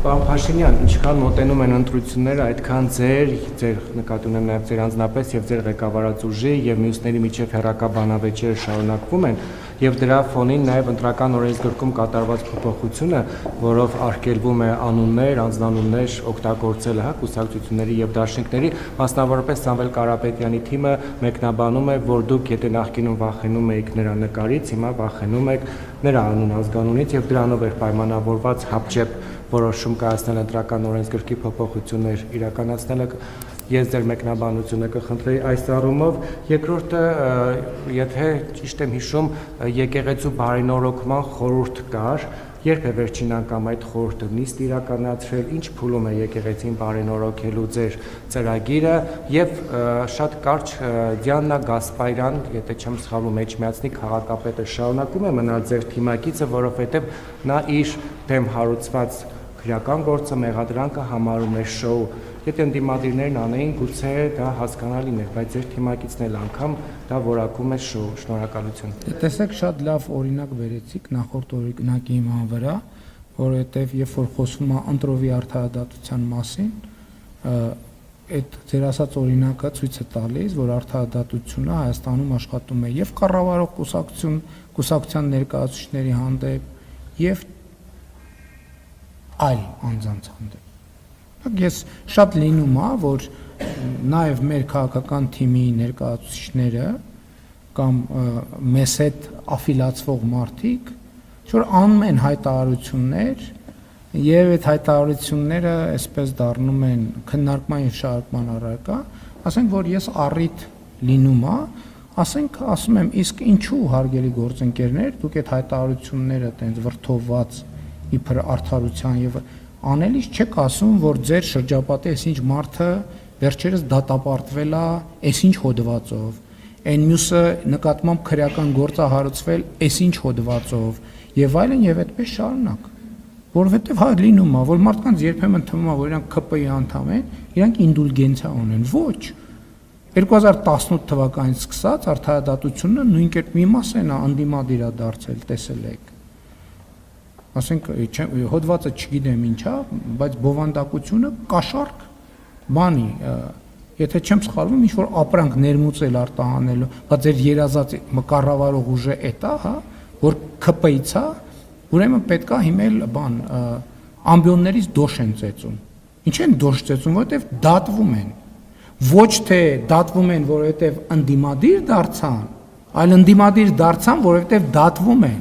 Պարոն Փաշինյան, ինչքան մոտենում են ընտրությունները, այդքան ձեր նկատի ունեմ նաև ձեր անձնապես եւ ձեր ղեկավարած ուժի եւ մյուսների միջև հերակա բանավեճերը շարունակվում են եւ դրա ֆոնին նաև ընտրական օրենսգրքում կատարված փոփոխությունը, որով արգելվում է անուններ, անձնանուններ օգտագործելը, կուսակցությունների եւ դաշինքների, մասնավորապես Սամվել Կարապետյանի թիմը մեկնաբանում է, որ դուք եթե նախկինում վախենում եք նրա նկարից, հիմա վախենում եք նրա անուն ազգանունից եւ դրանով էր պայմանավորված հապճեպ որոշում կայացնել ընտրական օրենսգրքի փոփոխություններ իրականացնելը, ես ձեր մեկնաբանությունը կխնդրեի այս առումով, երկրորդը, եթե ճիշտ եմ հիշում, եկեղեցու բարենորոգման խորհուրդ կար, երբ է վերջին անգամ այդ խորհուրդը նիստ իրականացրել, ինչ փուլում է եկեղեցին բարենորոգելու ձեր ծրագիրը եւ շատ կարճ Դիանա Գասպարյան, եթե չեմ սխալվում, Էջմիածնի քաղաքապետը շարունակում է մնալ ձեր թիմակիցը, որովհետեւ նա իր դեմ հարուցված քրեական գործը մեղադրանքը համարում է շոու։ Եթե ընդդիմադիրներն անեին, գուցե դա հասկանալին էր, բայց ձեր թիմակիցն էլ անգամ դա որակում է շոու։ Շնորհակալություն։ Տեսեք, շատ լավ օրինակ վերեցիք նախորդ օրինակի հիման վրա, որովհետև երբ որ խոսվում է ընտրովի արդարադատության մասին, այդ ձեր ասած օրինակը ցույց է տալիս, որ արդարադատությունը Հայաստանում աշխատում է եւ կառավարող կուսակցության ներկայացուցիչների հանդեպ եւ այլ անձանց հանդեպ։ Ես շատ լինում է, որ նաև մեր քաղաքական թիմի ներկայացուցիչները կամ մեզ հետ աֆիլացվող մարդիկ, որ անում են հայտարարություններ եւ այդ հայտարարությունները այսպես դառնում են քննարկման եւ շարժման առարկա, ասենք որ ես առիթ լինում է, ասում եմ, իսկ ինչու հարգելի գործընկերներ, դուք այդ հայտարարությունները տենց վրթովված իբր արդարության եւ անելիս չեք ասում, որ ձեր շրջապատի այսինչ մարդը վերջերս դատապարտվել է, այսինչ հոդվածով, այն մյուսը նկատմամբ քրեական գործ է հարուցվել, այսինչ հոդվածով եւ այլն եւ այդպես շարունակ, որովհետեւ հա լինում է, որ մարդկանց երբեմն թվում է, որ իրանք ԿՊ-ի անդամ են, իրանք ինդուլգենցիա ունեն, ոչ 2018 թվականից սկսած արդարադատությունը նույն կերպ մի մասն է անդիմադիր է դարձել, տեսել եք։ Ասենք հոդվածը չգիտեմ ինչա, բայց բովանդակությունը կաշառք բանի, եթե չեմ սխալվում, ինչ որ ապրանք ներմուծել արտահանելու, բայց ձեր երազած կառավարող ուժը էդ է, հա, որ ԿՊ-ից է, ուրեմն պետք է հիմել բան ամբիոններից դոշ են ծեծում։ Ինչ են դոշ ծեծում, որովհետև դատվում են։ Ոչ թե դատվում են, որովհետև ընդդիմադիր դարձան, այլ ընդդիմադիր դարձան, որովհետև դատվում են։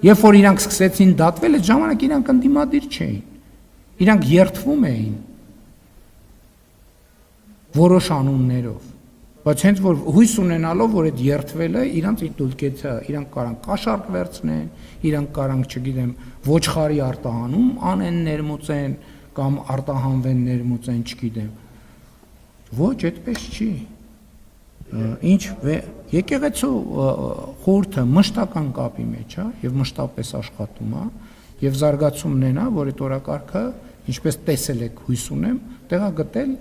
Երբ որ իրանք սկսեցին դատվել, այդ ժամանակ իրանք ընդդիմադիր չէին, իրանք երդվում էին որոշ անուններով, բայց հենց որ հույս ունենալով, որ այդ երդվելը իրանք ինդուլգենցիա, իրանք կարան կաշառք վերցնեն, իրանք կարան, չգիտեմ, ոչխարի արտահանում անեն ներմուծեն կամ արտահանվեն ներմուծեն, չգիտեմ, ոչ, այդպես չի, ինչ եկեղեցու խորհուրդը մշտական կապի մեջ է եւ մշտապես աշխատում է եւ զարգացումն են, որ այդ օրակարգը, ինչպես տեսել եք, հույս ունեմ, տեղագտել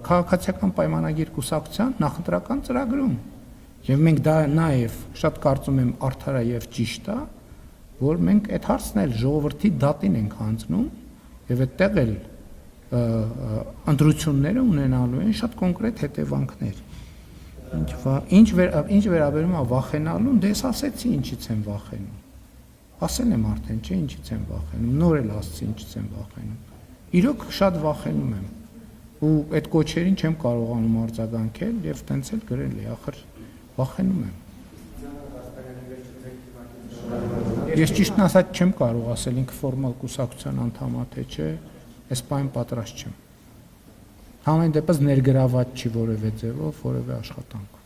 քաղաքացիական պայմանագիր կուսակցության նախընտրական ծրագրում եւ մենք դա նաեւ շատ կարծում եմ արդար է եւ ճիշտ է, որ մենք այդ հարցն էլ ժողովրդի դատին ենք հանձնում եւ այդտեղ էլ ընտրությունները ունենալու են շատ կոնկրետ հետևանքներ։ Ինչ վերաբերում է վախենալուն, դե ես ասեցի ինչից եմ վախենում։ Ասել եմ արդեն, չէ, ինչից եմ վախենում, նոր էլ ասեցի ինչից եմ վախենում։ Իրոք շատ վախենում եմ։ Ու այդ կոչերին չեմ կարողանում արձագանքել եւ տենց էլ գրել է, ախր վախենում եմ։ Ես ճիշտն ասած չեմ կարող ասել ինքը ֆորմալ կուսակցության անդամ է թե չէ, այս բան պատրաստ չեմ։ Համեն դեպս ներգրաված չի որևէ ձևով, որևէ աշխատանք։